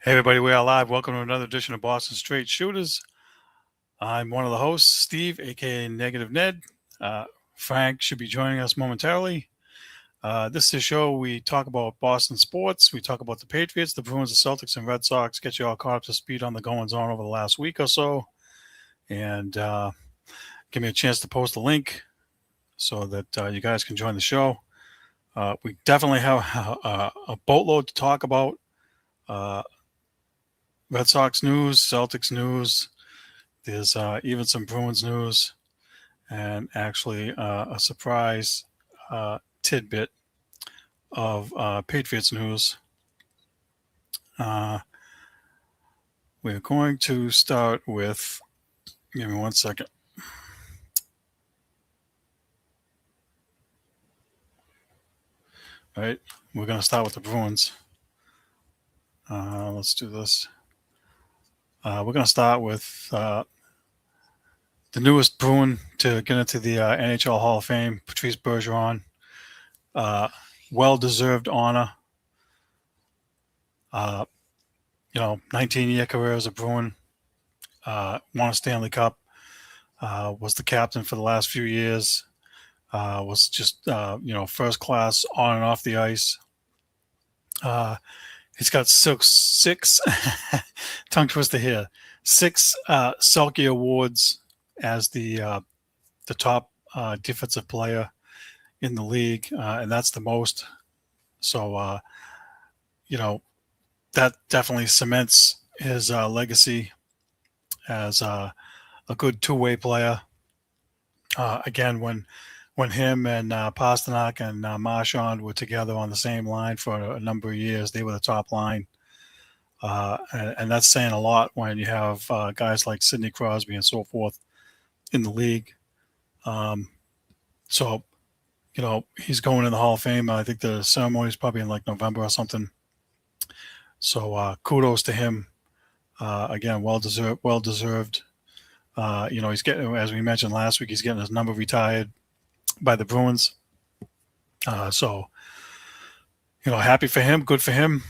Hey everybody, we are live. Welcome to another edition of Boston Straight Shooters. I'm one of the hosts, Steve, aka Negative Ned. Frank should be joining us momentarily. This is a show we talk about Boston sports. We talk about the Patriots, the Bruins, the Celtics, and Red Sox. Get you all caught up to speed on the goings on over the last week or so, and give me a chance to post a link so that you guys can join the show. We definitely have a boatload to talk about. Red Sox news, Celtics news. There's even some Bruins news, and actually a surprise tidbit of Patriots news. We're going to start with, give me 1 second. All right, we're going to start with the Bruins. Let's do this. We're going to start with the newest Bruin to get into the NHL Hall of Fame, Patrice Bergeron. Well-deserved honor. 19-year career as a Bruin. Won a Stanley Cup. Was the captain for the last few years. Was just first class on and off the ice. He's got six tongue twister here. 6 Selke awards as the top defensive player in the league, and that's the most. So that definitely cements his legacy as a good two-way player. Again, when him and Pasternak and Marchand were together on the same line for a number of years, they were the top line. And that's saying a lot when you have guys like Sidney Crosby and so forth in the league. So he's going in the Hall of Fame. I think the ceremony is probably in like November or something. So kudos to him. Again, well deserved. He's getting, as we mentioned last week, he's getting his number retired by the Bruins. So happy for him, good for him.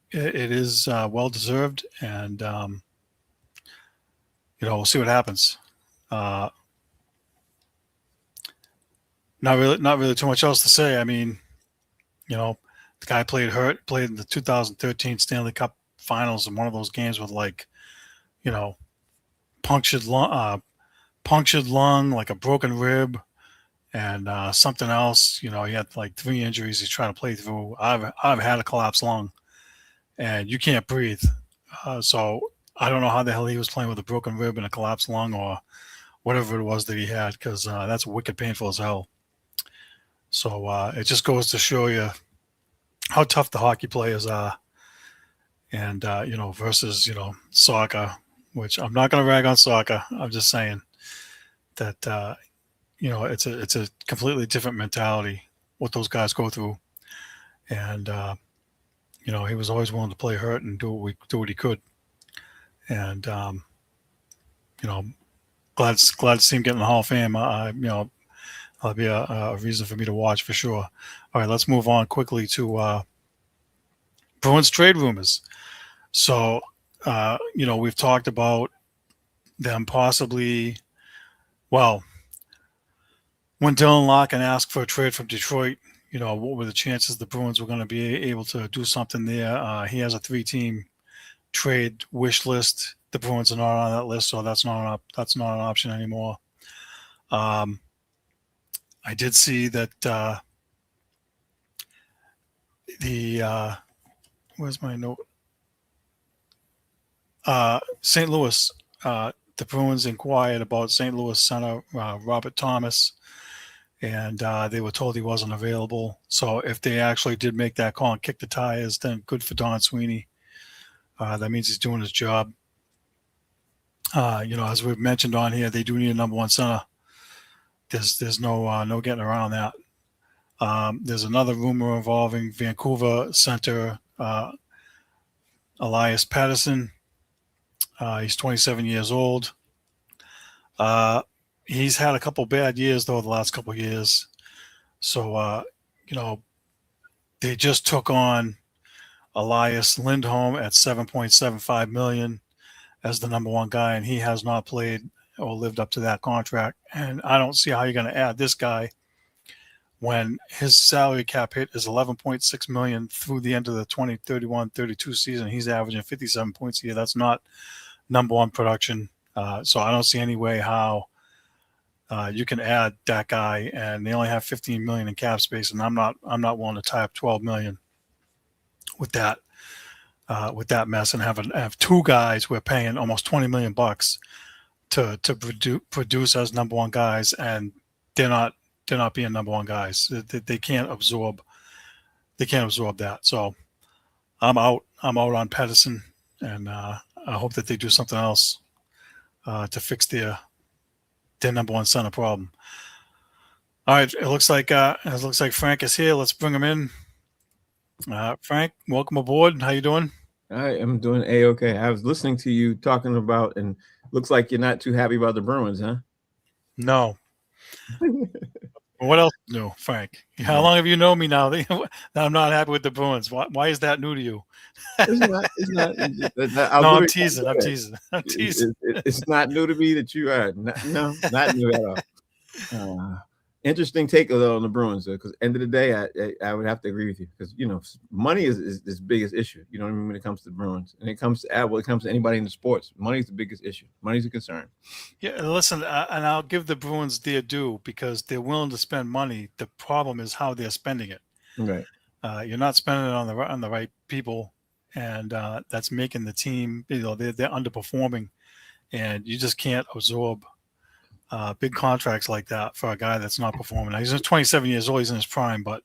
It is well deserved, and we'll see what happens. Not really too much else to say. I mean, the guy played in the 2013 Stanley Cup Finals in one of those games with punctured lung, like a broken rib, and something else. He had like 3 injuries he's trying to play through. I've had a collapsed lung, and you can't breathe. So I don't know how the hell he was playing with a broken rib and a collapsed lung or whatever it was that he had, because that's wicked painful as hell. So it just goes to show you how tough the hockey players are, and versus soccer, which I'm not going to rag on soccer. I'm just saying that it's a completely different mentality what those guys go through, and he was always willing to play hurt and do what he could, and glad to see him get in the Hall of Fame. That'll be a reason for me to watch for sure. All right, let's move on quickly to Bruins trade rumors. So, we've talked about them possibly, when Dylan Larkin asked for a trade from Detroit, what were the chances the Bruins were going to be able to do something there? He has a 3-team trade wish list. The Bruins are not on that list, so that's not an option anymore. I did see that where's my note? St. Louis, the Bruins inquired about St. Louis center Robert Thomas, and they were told he wasn't available. So if they actually did make that call and kick the tires, then good for Don Sweeney. That means he's doing his job. As we've mentioned on here, they do need a number 1 center. There's no getting around that. There's another rumor involving Vancouver center Elias Pettersson. He's 27 years old. He's had a couple bad years, though, the last couple of years. So, they just took on Elias Lindholm at $7.75 million as the number one guy, and he has not played or lived up to that contract. And I don't see how you're going to add this guy when his salary cap hit is $11.6 million through the end of the 2031-32 season. He's averaging 57 points a year. That's not number one production. So I don't see any way how you can add that guy, and they only have 15 million in cap space, and I'm not willing to tie up 12 million with that mess and have two guys we're paying almost 20 million bucks to produce as number one guys, and they're not being number one guys. They can't absorb that. So I'm out on Pedersen, and I hope that they do something else to fix their number one center problem. All right, it looks like Frank is here. Let's bring him in. Frank, welcome aboard. How you doing? I am doing A-okay. I was listening to you talking about, and looks like you're not too happy about the Bruins, huh? No. What else new, Frank? How long have you known me now that I'm not happy with the Bruins? Why is that new to you? It's not. No, I'm teasing. It's not new to me that you are. Not new at all. Interesting take though on the Bruins, because end of the day, I would have to agree with you, because money is the biggest issue. You know what I mean, when it comes to the Bruins, and it comes to anybody in the sports, money is the biggest issue. Money's a concern. Yeah, listen, and I'll give the Bruins their due because they're willing to spend money. The problem is how they're spending it. Right. You're not spending it on the right people, and that's making the team. They're underperforming, and you just can't absorb big contracts like that for a guy that's not performing. Now, he's 27 years old. He's in his prime, but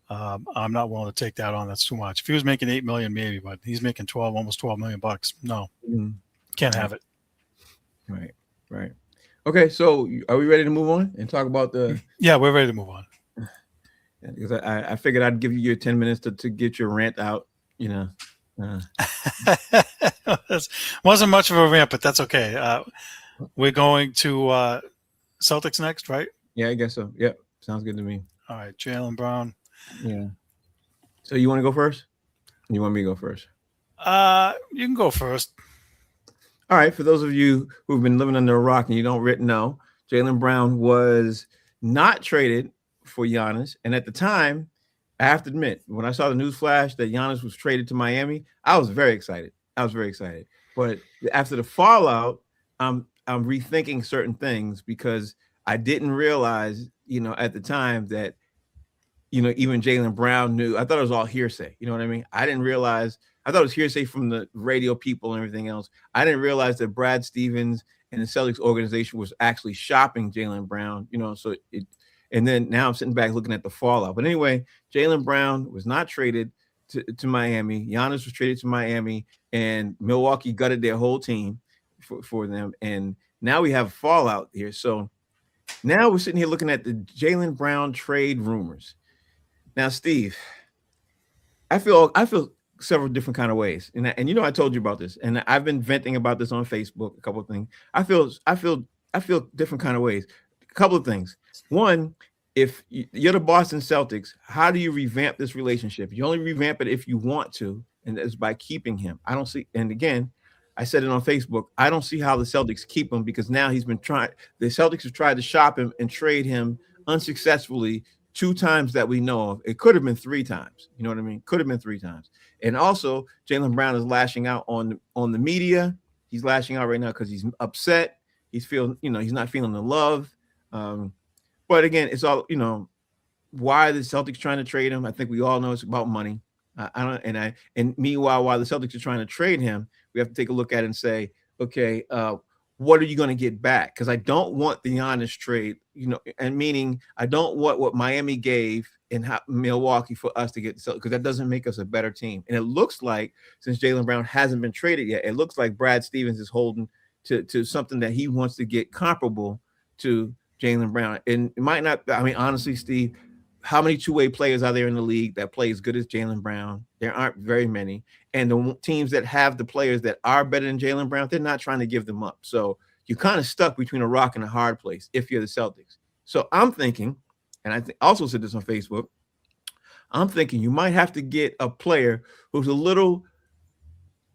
I'm not willing to take that on. That's too much. If he was making $8 million, maybe, but he's making almost $12 million bucks. No, can't have it. Right. Okay, so are we ready to move on and talk about the? Yeah, we're ready to move on. Because I figured I'd give you your 10 minutes to get your rant out. Wasn't much of a rant, but that's okay. We're going to Celtics next, right? Yeah, I guess so. Yep. Sounds good to me. All right. Jaylen Brown. Yeah. So you want to go first? You want me to go first? You can go first. All right. For those of you who've been living under a rock and you don't know, Jaylen Brown was not traded for Giannis. And at the time, I have to admit, when I saw the news flash that Giannis was traded to Miami, I was very excited. But after the fallout, I'm rethinking certain things, because I didn't realize, at the time that, even Jaylen Brown knew. I thought it was all hearsay. You know what I mean? I didn't realize. I thought it was hearsay from the radio people and everything else. I didn't realize that Brad Stevens and the Celtics organization was actually shopping Jaylen Brown. And then now I'm sitting back looking at the fallout. But anyway, Jaylen Brown was not traded to Miami. Giannis was traded to Miami, and Milwaukee gutted their whole team for them. And now we have fallout here. So now we're sitting here looking at the Jaylen Brown trade rumors. Now, Steve, I feel several different kind of ways. And I told you about this, and I've been venting about this on Facebook, a couple of things. I feel different kind of ways. A couple of things. One, if you're the Boston Celtics, how do you revamp this relationship? You only revamp it if you want to, and that's by keeping him. I don't see, and again, I said it on Facebook, I don't see how the Celtics keep him, because now the Celtics have tried to shop him and trade him unsuccessfully 2 times that we know of. It could have been 3 times. You know what I mean? Could have been 3 times. And also, Jaylen Brown is lashing out on the media. He's lashing out right now because he's upset. He's not feeling the love. But again, it's all, why are the Celtics trying to trade him? I think we all know it's about money. And meanwhile, while the Celtics are trying to trade him, we have to take a look at it and say, okay, what are you going to get back? Because I don't want the Giannis trade, and meaning I don't want what Miami gave in Milwaukee for us to get the Celtics, because that doesn't make us a better team. And it looks like, since Jaylen Brown hasn't been traded yet, it looks like Brad Stevens is holding to something that he wants to get comparable to Jaylen Brown. And it might not, honestly, Steve, how many two-way players are there in the league that play as good as Jaylen Brown? There aren't very many. And the teams that have the players that are better than Jaylen Brown, they're not trying to give them up. So you're kind of stuck between a rock and a hard place if you're the Celtics. So I'm thinking, and I also said this on Facebook, I'm thinking you might have to get a player who's a little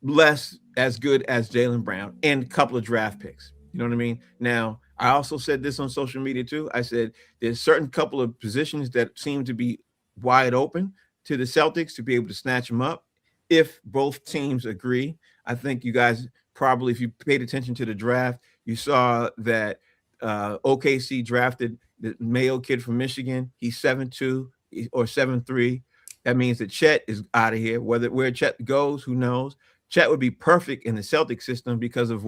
less as good as Jaylen Brown and a couple of draft picks. You know what I mean? Now, I also said this on social media too. I said there's certain couple of positions that seem to be wide open to the Celtics to be able to snatch them up if both teams agree. I think you guys probably, if you paid attention to the draft, you saw that OKC drafted the Mayo kid from Michigan. He's 7'2" or 7'3". That means that Chet is out of here. Where Chet goes, who knows? Chet would be perfect in the Celtic system because of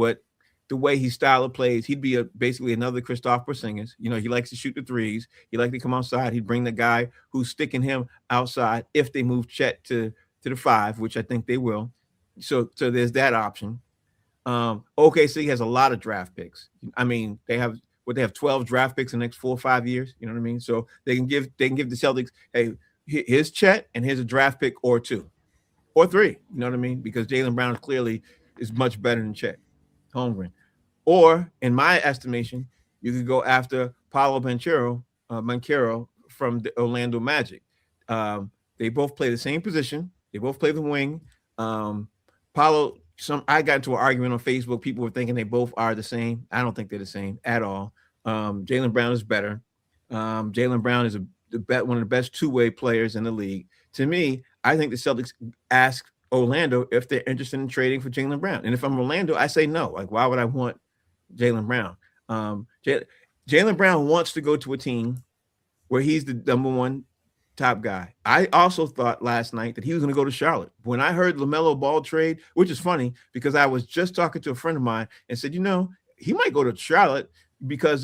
the way he style of plays. He'd be basically another Christoph Porzingis. You know, he likes to shoot the threes. He likes to come outside. He'd bring the guy who's sticking him outside if they move Chet to the 5, which I think they will. So there's that option. OKC has a lot of draft picks. I mean, they have 12 draft picks in the next 4 or 5 years. You know what I mean? So they can give the Celtics, hey, here's Chet and here's a draft pick or 2 or 3. You know what I mean? Because Jaylen Brown clearly is much better than Chet Holmgren. Or in my estimation, you could go after Paolo Banchero from the Orlando Magic. They both play the same position. They both play the wing. Paolo, I got into an argument on Facebook. People were thinking they both are the same. I don't think they're the same at all. Jaylen Brown is better. Jaylen Brown is one of the best two-way players in the league. To me, I think the Celtics ask Orlando if they're interested in trading for Jaylen Brown. And if I'm Orlando, I say no. Like, why would I want Jaylen Brown? Jaylen Brown wants to go to a team where he's the number one top guy. I also thought last night that he was going to go to Charlotte. When I heard LaMelo Ball trade, which is funny because I was just talking to a friend of mine and said, he might go to Charlotte because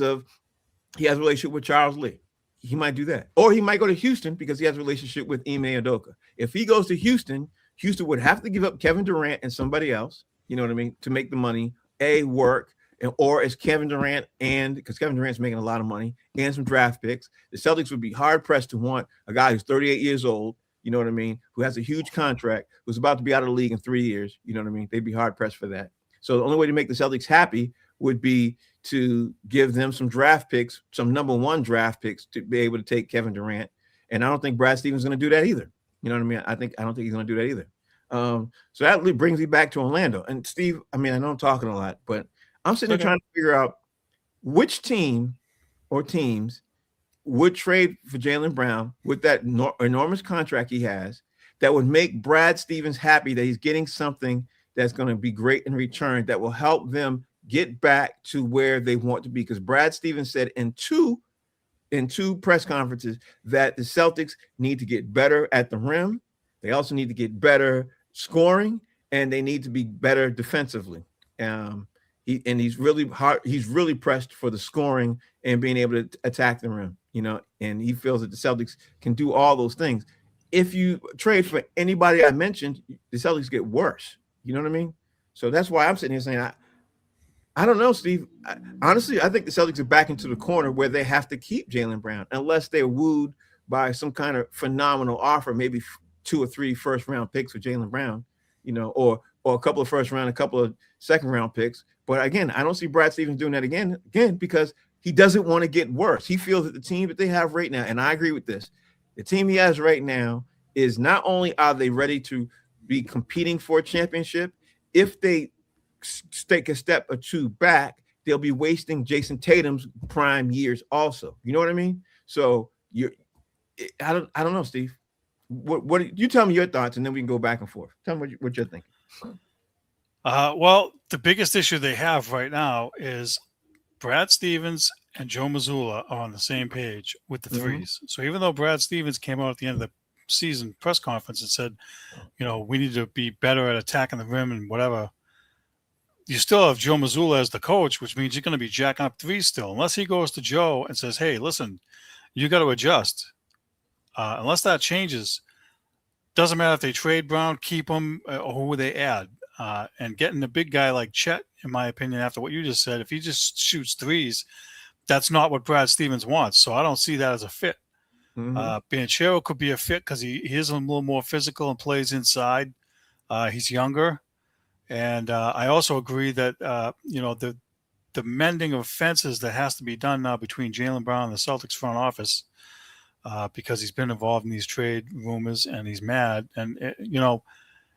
he has a relationship with Charles Lee. He might do that. Or he might go to Houston because he has a relationship with Ime Udoka. If he goes to Houston, Houston would have to give up Kevin Durant and somebody else, you know what I mean, to make the money, work, or is Kevin Durant, and because Kevin Durant's making a lot of money, and some draft picks. The Celtics would be hard-pressed to want a guy who's 38 years old, you know what I mean, who has a huge contract, who's about to be out of the league in 3 years, you know what I mean? They'd be hard-pressed for that. So the only way to make the Celtics happy would be to give them some draft picks, some number one draft picks to be able to take Kevin Durant. And I don't think Brad Stevens is going to do that either. You know what I mean? I don't think he's going to do that either. So that brings me back to Orlando. And Steve, I mean, I know I'm talking a lot, but I'm sitting there trying to figure out which team or teams would trade for Jaylen Brown with that enormous contract he has that would make Brad Stevens happy that he's getting something that's going to be great in return that will help them get back to where they want to be. Because Brad Stevens said in two press conferences that the Celtics need to get better at the rim. They also need to get better scoring, and they need to be better defensively. He's really hard. He's really pressed for the scoring and being able to attack the rim, and he feels that the Celtics can do all those things. If you trade for anybody I mentioned, the Celtics get worse. You know what I mean? So that's why I'm sitting here saying, I don't know, Steve. Honestly, I think the Celtics are back into the corner where they have to keep Jaylen Brown unless they're wooed by some kind of phenomenal offer, maybe 2 or 3 first-round picks for Jaylen Brown, or a couple of first-round, a couple of second-round picks. But again, I don't see Brad Stevens doing that again because he doesn't want to get worse. He feels that the team that they have right now, and I agree with this, the team he has right now is not only are they ready to be competing for a championship, if they take a step or 2 back, they'll be wasting Jason Tatum's prime years also. You know what I mean? So I don't know, Steve. What you tell me your thoughts, and then we can go back and forth. Tell me what you're thinking. Well, the biggest issue they have right now is Brad Stevens and Joe Mazzulla are on the same page with the threes. So even though Brad Stevens came out at the end of the season press conference and said, we need to be better at attacking the rim and whatever, you still have Joe Mazzulla as the coach, which means you're going to be jacking up threes still, unless he goes to Joe and says, hey, listen, you got to adjust. Unless that changes, doesn't matter if they trade Brown, keep him, or who they add. And getting a big guy like Chet, in my opinion, after what you just said, if he just shoots threes, that's not what Brad Stevens wants. So I don't see that as a fit. Banchero could be a fit because he is a little more physical and plays inside. He's younger. And I also agree that, the mending of fences that has to be done now between Jaylen Brown and the Celtics front office, because he's been involved in these trade rumors and he's mad. And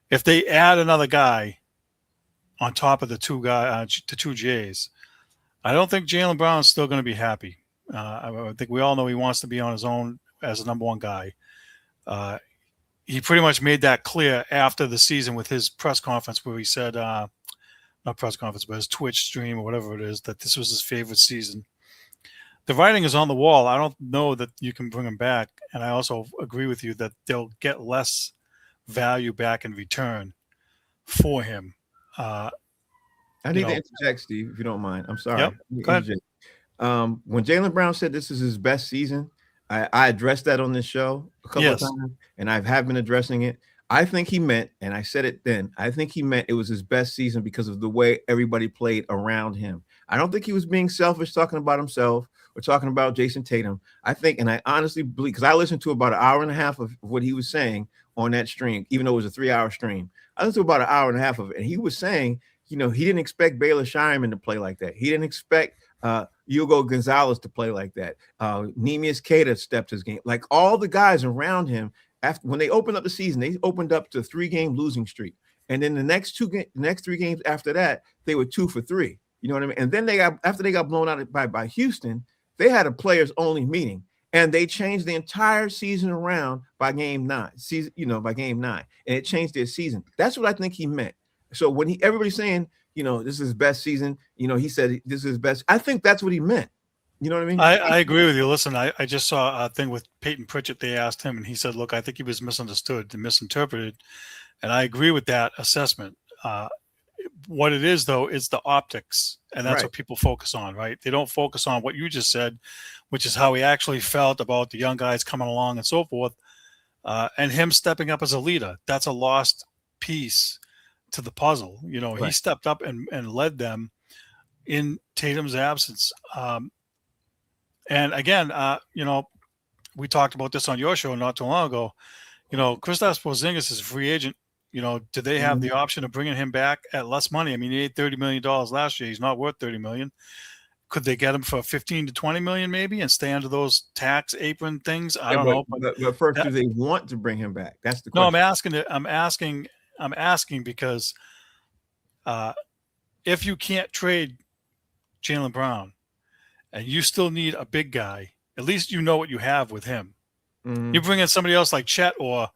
if they add another guy on top of the two Jays, I don't think Jaylen Brown is still going to be happy. I think we all know he wants to be on his own as a number one guy. Uh, he pretty much made that clear after the season with his press conference where he said, not press conference, but his Twitch stream or whatever it is, that this was his favorite season. The writing is on the wall. I don't know that you can bring him back. And I also agree with you that they'll get less value back in return for him. I need to interject, Steve, if you don't mind. I'm sorry. Yep. Go ahead. When Jaylen Brown said this is his best season, I addressed that on this show a couple of times, and I have been addressing it. I think he meant, and I said it then, I think he meant it was his best season because of the way everybody played around him. I don't think he was being selfish talking about himself or talking about Jason Tatum. I think, and I honestly believe, because I listened to about an hour and a half of what he was saying on that stream, even though it was a 3-hour stream. I listened to about an hour and a half of it, and he was saying, he didn't expect Baylor Shireman to play like that. He didn't expect Hugo Gonzalez to play like that. Nemius Queta stepped his game. Like all the guys around him, when they opened up the season, they opened up to 3-game losing streak. And then the next 3 games after that, they were 2 for 3. You know what I mean? And then after they got blown out by Houston, they had a players only meeting. And they changed the entire season around by game 9. By game 9. And it changed their season. That's what I think he meant. So when everybody's saying, this is his best season, he said this is his best. I think that's what he meant. You know what I mean? I agree with you. Listen, I just saw a thing with Peyton Pritchett. They asked him, and he said, look, I think he was misunderstood and misinterpreted. And I agree with that assessment. What it is, though, is the optics. And that's what people focus on, right? They don't focus on what you just said, which is how he actually felt about the young guys coming along and so forth. And him stepping up as a leader. That's a lost piece to the puzzle. He stepped up and led them in Tatum's absence. And again, we talked about this on your show not too long ago. Kristaps Porzingis is a free agent. Do they have the option of bringing him back at less money? I mean, he made $30 million last year. He's not worth $30 million. Could they get him for 15 to 20 million maybe and stay under those tax apron things? I don't know. But first, do they want to bring him back? That's the question. No, I'm asking because if you can't trade Jaylen Brown and you still need a big guy, at least you know what you have with him. You bring in somebody else like Chet or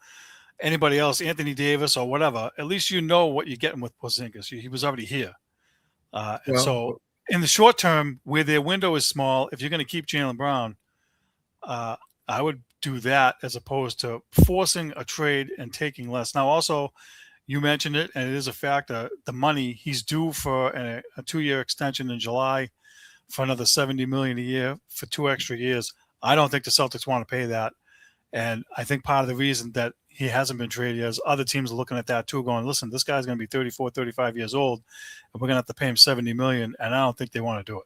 anybody else, Anthony Davis or whatever, at least you know what you're getting with Porzingis. He was already here. So in the short term, where their window is small, if you're going to keep Jaylen Brown, I would do that as opposed to forcing a trade and taking less. Now, also, you mentioned it, and it is a factor. The money he's due for a 2-year extension in July for another $70 million a year for 2 extra years. I don't think the Celtics want to pay that, and I think part of the reason that he hasn't been traded is other teams are looking at that too, going, "Listen, this guy's going to be 34, 35 years old, and we're going to have to pay him $70 million," and I don't think they want to do it.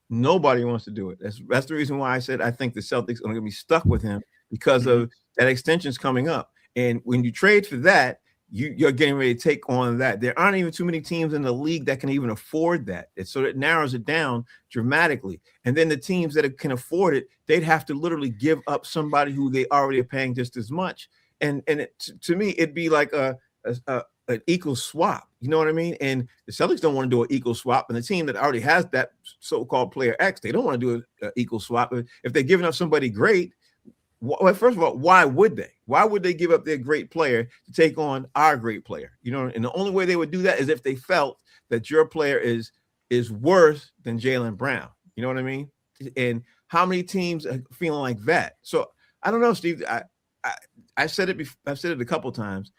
Nobody wants to do it. That's the reason why I said I think the Celtics are going to be stuck with him because of that extension's coming up. And when you trade for that, you're getting ready to take on that. There aren't even too many teams in the league that can even afford that. So it narrows it down dramatically. And then the teams that can afford it, they'd have to literally give up somebody who they already are paying just as much. And to me, it'd be like an equal swap. You know what I mean? And the Celtics don't want to do an equal swap. And the team that already has that so-called player X, they don't want to do an equal swap. If they're giving up somebody great, well, first of all, why would they? Why would they give up their great player to take on our great player? And the only way they would do that is if they felt that your player is worse than Jaylen Brown. You know what I mean? And how many teams are feeling like that? So I don't know, Steve. I've said it. I've said it a couple of times.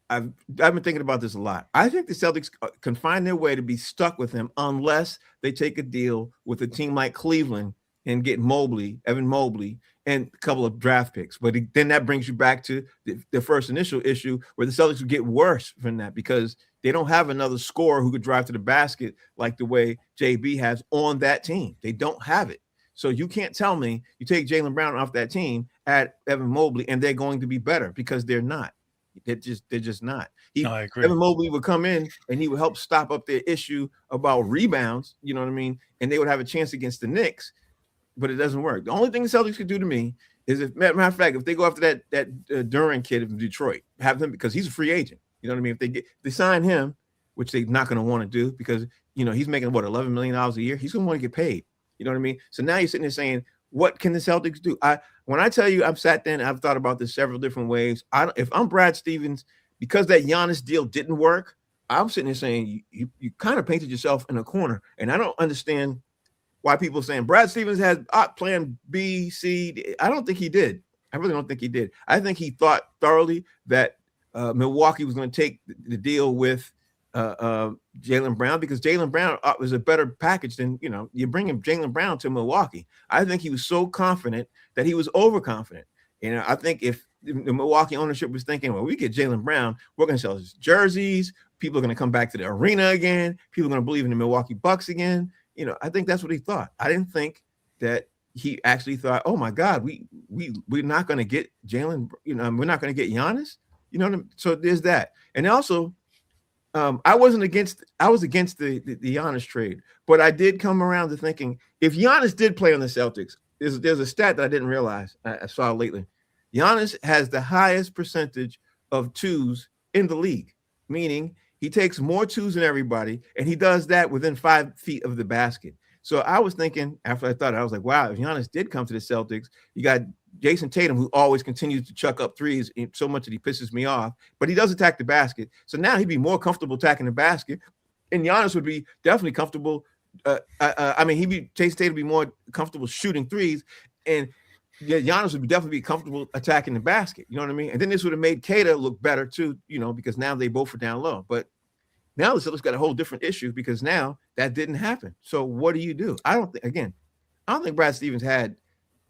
I've been thinking about this a lot. I think the Celtics can find their way to be stuck with him unless they take a deal with a team like Cleveland and get Evan Mobley, and a couple of draft picks. But then that brings you back to the first initial issue where the Celtics would get worse from that because they don't have another scorer who could drive to the basket like the way JB has on that team. They don't have it. So you can't tell me you take Jaylen Brown off that team, add Evan Mobley, and they're going to be better because they're not. They're just not. I agree. Evan Mobley would come in and he would help stop up their issue about rebounds. You know what I mean? And they would have a chance against the Knicks. but it doesn't work. The only thing the Celtics could do to me is, if matter of fact, if they go after that Duran kid from Detroit, have him, because he's a free agent. You know what I mean? If they sign him, which they're not going to want to do, because he's making what, $11 million a year. He's going to want to get paid. You know what I mean? So now you're sitting there saying, what can the Celtics do? When I tell you, I've sat there and I've thought about this several different ways. If I'm Brad Stevens, because that Giannis deal didn't work, I'm sitting there saying you kind of painted yourself in a corner, and I don't understand why people are saying Brad Stevens had plan B, C. I don't think he did. I really don't think he did. I think he thought thoroughly that Milwaukee was going to take the deal with Jaylen Brown, because Jaylen Brown was a better package than, you bring him Jaylen Brown to Milwaukee. I think he was so confident that he was overconfident. And I think if the Milwaukee ownership was thinking, well, we get Jaylen Brown, we're going to sell his jerseys. People are going to come back to the arena again. People are going to believe in the Milwaukee Bucks again. I think that's what he thought. I didn't think that he actually thought, oh my God, we're not going to get Jaylen, we're not going to get Giannis. So there's that. And also, I was against the Giannis trade, but I did come around to thinking, if Giannis did play on the Celtics, there's a stat that I didn't realize. I saw lately. Giannis has the highest percentage of twos in the league, meaning he takes more twos than everybody, and he does that within 5 feet of the basket. So I was thinking, after I thought, I was like, wow, if Giannis did come to the Celtics, you got Jason Tatum, who always continues to chuck up threes so much that he pisses me off, but he does attack the basket. So now he'd be more comfortable attacking the basket, and Giannis would be definitely comfortable. Jason Tatum would be more comfortable shooting threes, and Giannis would definitely be comfortable attacking the basket. You know what I mean? And then this would have made Kata look better too, because now they both are down low. But now the Celtics got a whole different issue, because now that didn't happen. So what do? I don't think Brad Stevens had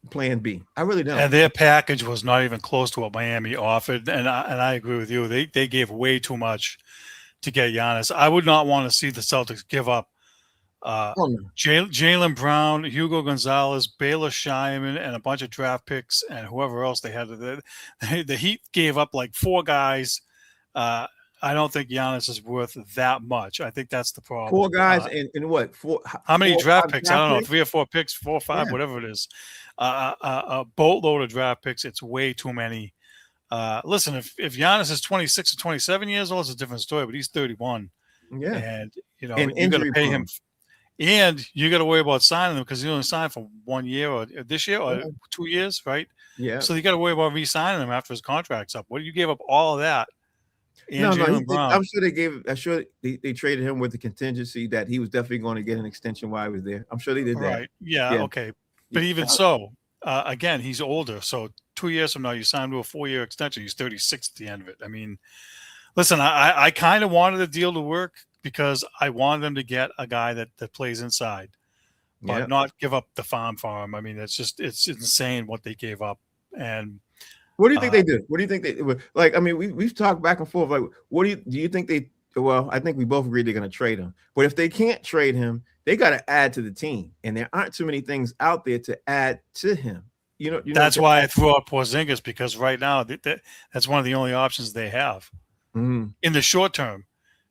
plan B. I really don't. And their package was not even close to what Miami offered. And I agree with you. They gave way too much to get Giannis. I would not want to see the Celtics give up Jaylen Brown, Hugo Gonzalez, Baylor Shireman, and a bunch of draft picks, and whoever else they had. The Heat gave up like 4 guys. I don't think Giannis is worth that much. I think that's the problem. 4 guys and what? How many draft picks? I don't know. 3 or 4 picks, 4 or 5, whatever it is. A boatload of draft picks. It's way too many. Listen, if Giannis is 26 or 27 years old, it's a different story. But he's 31. Yeah, and you got to pay him, and you got to worry about signing him, because he only signed for 1 year, or this year, or 2 years, right? Yeah. So you got to worry about re-signing him after his contract's up. What, you gave up all of that? No, I'm sure they traded him with the contingency that he was definitely going to get an extension while he was there. I'm sure they did that. Right. Yeah. Okay. But even so, again, he's older. So 2 years from now, you sign him to a 4-year extension. He's 36 at the end of it. I mean, listen, I kind of wanted the deal to work, because I wanted them to get a guy that plays inside, but not give up the farm for him. I mean, it's insane what they gave up. And what do you think they did? What do you think they like? I mean, we've talked back and forth. Like, what do you think they? Well, I think we both agree they're going to trade him. But if they can't trade him, they got to add to the team, and there aren't too many things out there to add to him. That's why I threw out Porzingis, because right now that's one of the only options they have in the short term.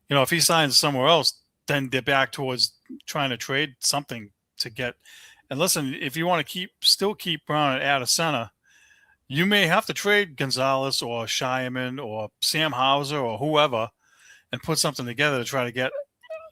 If he signs somewhere else, then they're back towards trying to trade something to get. And listen, if you want to still keep Brown at center, you may have to trade Gonzalez or Shireman or Sam Hauser or whoever, and put something together to try to get.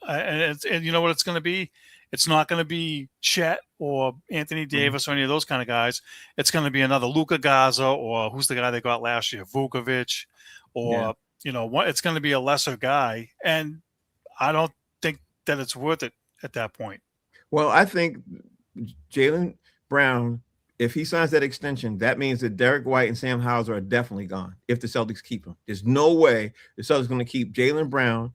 And you know what it's going to be? It's not going to be Chet or Anthony Davis or any of those kind of guys. It's going to be another Luka Garza, or who's the guy they got last year, Vukovic, or it's going to be a lesser guy. And I don't think that it's worth it at that point. Well, I think Jaylen Brown, if he signs that extension, that means that Derek White and Sam Hauser are definitely gone if the Celtics keep him. There's no way the Celtics are going to keep Jaylen Brown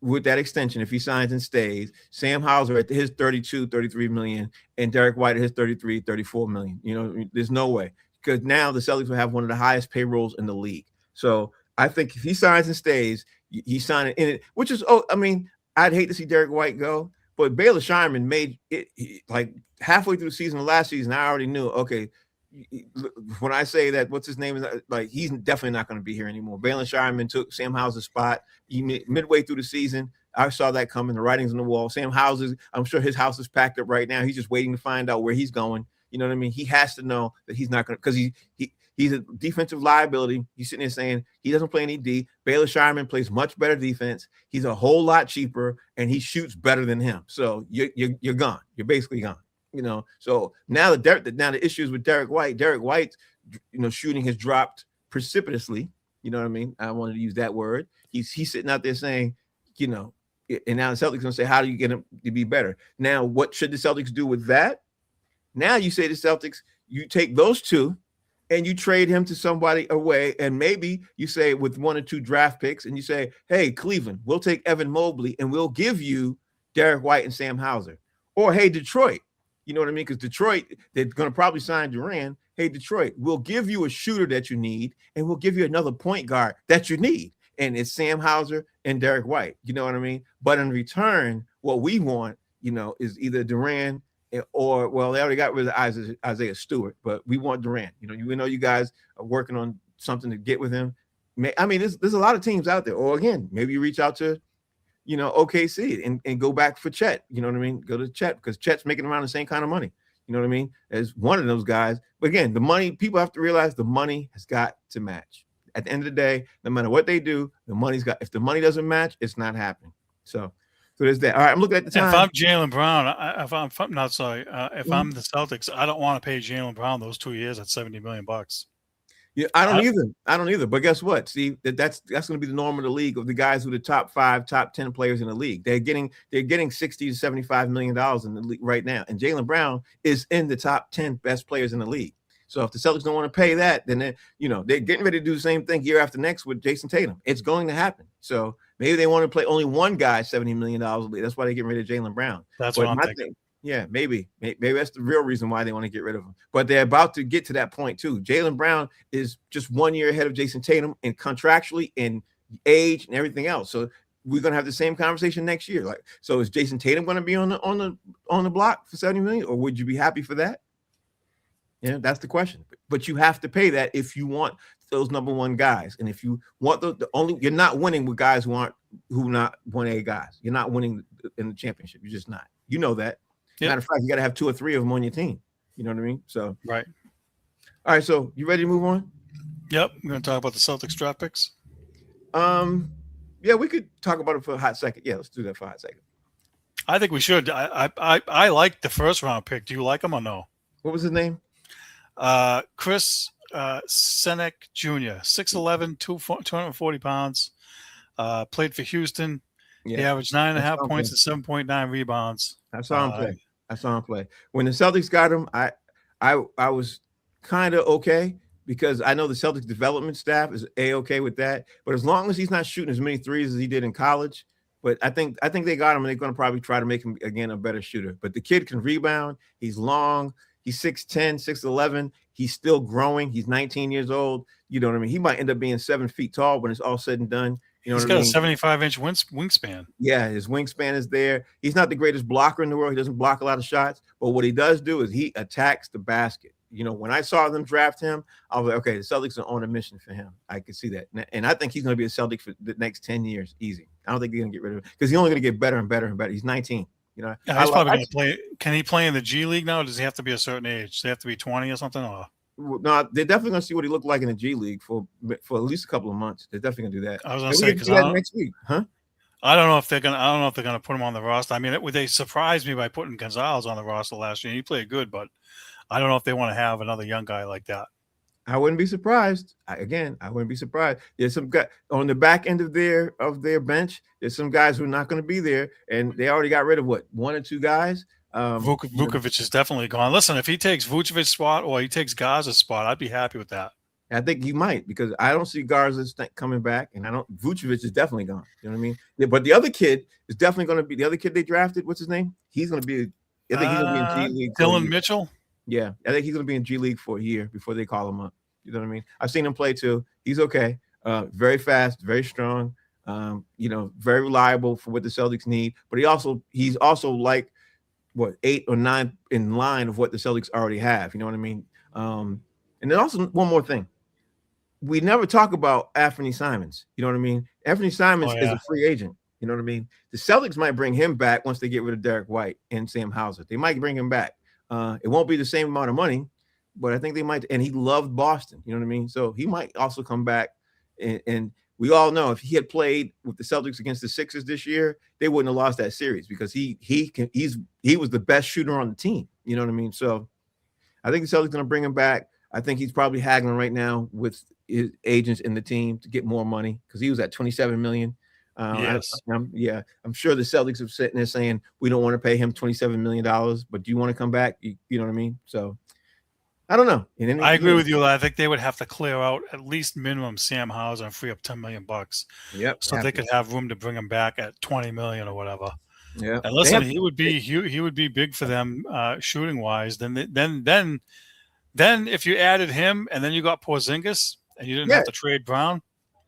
with that extension if he signs and stays. Sam Hauser at his 32, 33 million, and Derek White at his 33, 34 million. There's no way, because now the Celtics will have one of the highest payrolls in the league. So I think if he signs and stays, he's signing in it, which is, I'd hate to see Derek White go, but Baylor Shireman made it like halfway through the season of last season. I already knew, okay, when I say that, what's his name, is like, he's definitely not going to be here anymore. Baylor Shireman took Sam Hauser's spot midway through the season. I saw that coming. The writing's on the wall. Sam Hauser, I'm sure his house is packed up right now. He's just waiting to find out where he's going. You know what I mean? He has to know that he's not going to, because he's a defensive liability. He's sitting there saying he doesn't play any D. Baylor Shireman plays much better defense. He's a whole lot cheaper, and he shoots better than him. So you're gone. You're basically gone. So now the issues with Derek White. Derek White's shooting has dropped precipitously. You know what I mean? I wanted to use that word. He's sitting out there saying, and now the Celtics gonna say, how do you get him to be better? Now, what should the Celtics do with that? Now you say to Celtics, you take those two and you trade him to somebody away, and maybe you say with 1 or 2 draft picks, and you say, hey, Cleveland, we'll take Evan Mobley and we'll give you Derek White and Sam Hauser. Or hey, Detroit, you know what I mean? Because Detroit, they're going to probably sign Durant. Hey, Detroit, we'll give you a shooter that you need, and we'll give you another point guard that you need. And it's Sam Hauser and Derek White. You know what I mean? But in return, what we want, is either Durant or, well, they already got rid of Isaiah Stewart, but we want Durant. We know you guys are working on something to get with him. I mean, there's a lot of teams out there. Or again, maybe you reach out to, OKC and go back for Chet. You know what I mean? Go to Chet, because Chet's making around the same kind of money. You know what I mean? As one of those guys. But again, the money, people have to realize the money has got to match. At the end of the day, no matter what they do, the money's got, if the money doesn't match, it's not happening. So there's that. All right, I'm looking at the time. If I'm Jaylen Brown, if I'm the Celtics, I don't want to pay Jaylen Brown those 2 years at $70 million. Yeah, I don't either. But guess what? See, that's going to be the norm of the league, of the guys who are the top 5, top 10 players in the league. They're getting $60 to $75 million in the league right now, and Jaylen Brown is in the top 10 best players in the league. So if the Celtics don't want to pay that, then they're getting ready to do the same thing year after next with Jason Tatum. It's going to happen. So maybe they want to play only one guy $70 million. That's why they're getting rid of Jaylen Brown. That's what I'm thinking. Yeah, maybe that's the real reason why they want to get rid of him. But they're about to get to that point too. Jaylen Brown is just 1 year ahead of Jason Tatum, and contractually, and age, and everything else. So we're gonna have the same conversation next year. Like, so is Jason Tatum going to be on the block for $70 million, or would you be happy for that? Yeah, that's the question. But you have to pay that if you want those number 1 guys, and if you want you're not winning with guys who not 1A guys. You're not winning in the championship. You're just not. You know that. Yep. Matter of fact, you got to have 2 or 3 of them on your team. You know what I mean? So right. All right. So you ready to move on? Yep. We're going to talk about the Celtics draft picks. Yeah, we could talk about it for a hot second. Yeah, let's do that for a hot second. I think we should. I like the first round pick. Do you like him or no? What was his name? Chris Senek Jr. 6'11", 240 pounds. Played for Houston. Yeah. He averaged 9.5 points and 7.9 rebounds. I saw him play. When the Celtics got him, I was kind of okay, because I know the Celtics development staff is okay with that. But as long as he's not shooting as many threes as he did in college, but I think they got him, and they're going to probably try to make him again a better shooter. But the kid can rebound. He's long. He's 6'10", 6'11". He's still growing. He's 19 years old. You know what I mean? He might end up being 7 feet tall when it's all said and done. You know, he's got a 75-inch wingspan. Yeah, his wingspan is there. He's not the greatest blocker in the world. He doesn't block a lot of shots. But what he does do is he attacks the basket. When I saw them draft him, I was like, okay, the Celtics are on a mission for him. I could see that. And I think he's going to be a Celtic for the next 10 years, easy. I don't think they're going to get rid of him, because he's only going to get better and better and better. He's 19. Yeah, he's probably going to play. Can he play in the G League now? Or does he have to be a certain age? Does he have to be 20 or something? Or? No, they're definitely going to see what he looked like in the G League for at least a couple of months. They're definitely going to do that. I was going to say, because next week, huh? I don't know if they're going to put him on the roster. I mean, they surprised me by putting Gonzalez on the roster last year. He played good, but I don't know if they want to have another young guy like that. I wouldn't be surprised. I wouldn't be surprised. There's some guy on the back end of their bench. There's some guys who are not going to be there, and they already got rid of 1 or 2 guys. Vucevic is definitely gone. Listen, if he takes Vucevic's spot or he takes Garza's spot, I'd be happy with that. I think he might, because I don't see Garza coming back, and Vucevic is definitely gone. You know what I mean? Yeah, but the other kid is definitely going to be the other kid they drafted. What's his name? He's going to be. I think he's going to be in G League. Dylan Mitchell. Yeah, I think he's going to be in G League for a year before they call him up. You know what I mean? I've seen him play too. He's okay. Very fast, very strong. Very reliable for what the Celtics need. But he's also like 8 or 9 in line of what the Celtics already have. You know what I mean? And then also one more thing. We never talk about Anthony Simons. You know what I mean? Anthony Simons is a free agent. You know what I mean? The Celtics might bring him back once they get rid of Derek White and Sam Hauser. They might bring him back. It won't be the same amount of money, but I think they might. And he loved Boston. You know what I mean? So he might also come back. And we all know if he had played with the Celtics against the Sixers this year, they wouldn't have lost that series because he was the best shooter on the team. You know what I mean? So I think the Celtics going to bring him back. I think he's probably haggling right now with his agents in the team to get more money because he was at $27 million. Yes. I'm sure the Celtics are sitting there saying we don't want to pay him $27 million, but do you want to come back? You know what I mean? So I don't know. I agree with you. I think they would have to clear out at least minimum Sam Hauser and free up $10 million, Yep, so they could have room to bring him back at $20 million or whatever. Yeah, and listen, he would be big for them shooting wise. Then if you added him and then you got Porzingis and you didn't have to trade Brown,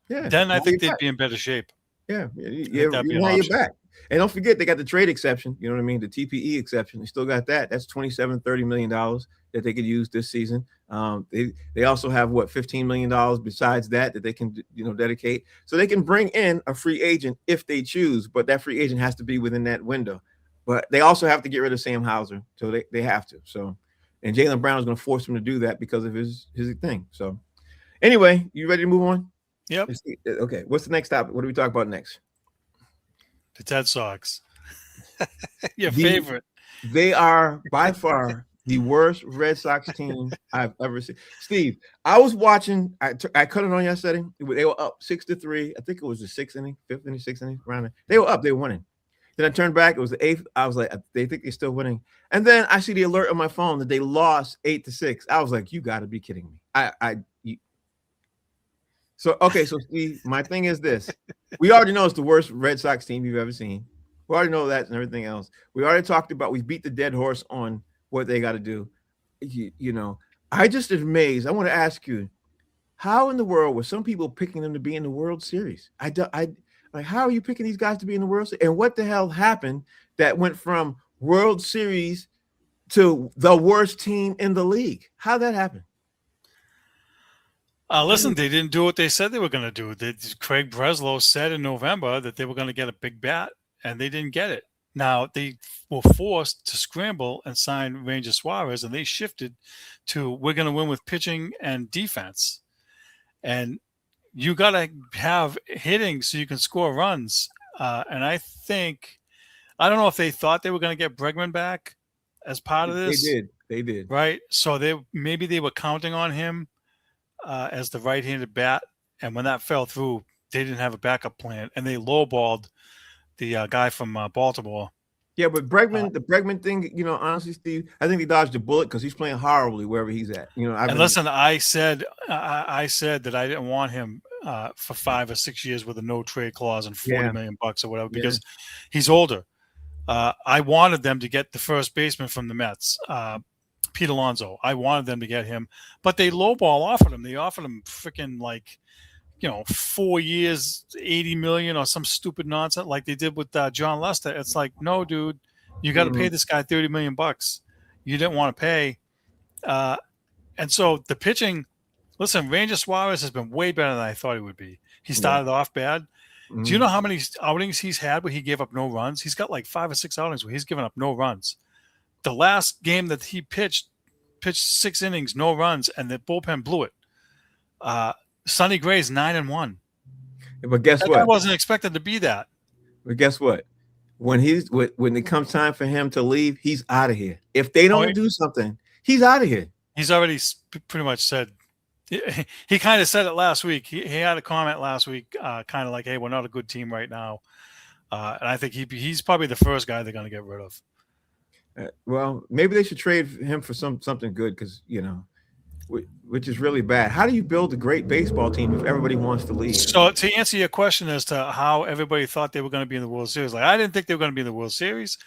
then I think they'd be in better shape. Yeah, you're back. And don't forget, they got the trade exception. You know what I mean? The TPE exception. They still got that. That's $27-30 million that they could use this season. They also have $15 million besides that they can dedicate. So they can bring in a free agent if they choose, but that free agent has to be within that window. But they also have to get rid of Sam Hauser. So they have to. So, and Jaylen Brown is going to force him to do that because of his thing. So anyway, you ready to move on? Yep. Okay. What's the next topic? What do we talk about next? The Red Sox. Your favorite. They are by far the worst Red Sox team I've ever seen. Steve, I was watching. I cut it on yesterday. They were up 6-3. I think it was the fifth inning, sixth inning, around there. They were up. They were winning. Then I turned back. It was the eighth. I was like, they think they're still winning. And then I see the alert on my phone that they lost 8-6. I was like, you got to be kidding me. So Steve, my thing is this. We already know it's the worst Red Sox team you've ever seen. We already know that and everything else. We already talked about, we beat the dead horse on what they got to do. I just amazed. I want to ask you, how in the world were some people picking them to be in the World Series? How are you picking these guys to be in the World Series? And what the hell happened that went from World Series to the worst team in the league? How'd that happen? Listen, they didn't do what they said they were going to do. Craig Breslow said in November that they were going to get a big bat, and they didn't get it. Now, they were forced to scramble and sign Ranger Suarez, and they shifted to we're going to win with pitching and defense. And you got to have hitting so you can score runs. And I don't know if they thought they were going to get Bregman back as part of this. They did. Right? So maybe they were counting on him as the right-handed bat, and when that fell through, they didn't have a backup plan, and they lowballed the guy from Baltimore. Yeah, but Bregman, the Bregman thing, honestly, Steve, I think he dodged a bullet because he's playing horribly wherever he's at. Listen, I said that I didn't want him for 5 or 6 years with a no trade clause and $40 million or whatever because he's older. I wanted them to get the first baseman from the Mets. Pete Alonso. I wanted them to get him, but they lowball offered him. They offered him freaking 4 years, $80 million or some stupid nonsense like they did with John Lester. It's like, no, dude, you got to pay this guy $30 million. You didn't want to pay. And so the pitching, listen, Ranger Suarez has been way better than I thought he would be. He started off bad. Mm-hmm. Do you know how many outings he's had where he gave up no runs? He's got like 5 or 6 outings where he's given up no runs. The last game that he pitched 6 innings, no runs, and the bullpen blew it. Sonny Gray's 9-1. But guess what? I wasn't expected to be that. But guess what? When it comes time for him to leave, he's out of here. If they don't do something, he's out of here. He's already pretty much said. He kind of said it last week. He had a comment last week, kind of like, "Hey, we're not a good team right now," and I think he's probably the first guy they're going to get rid of. Well, maybe they should trade him for something good because, which is really bad. How do you build a great baseball team if everybody wants to leave? So to answer your question as to how everybody thought they were going to be in the World Series, I didn't think they were going to be in the World Series,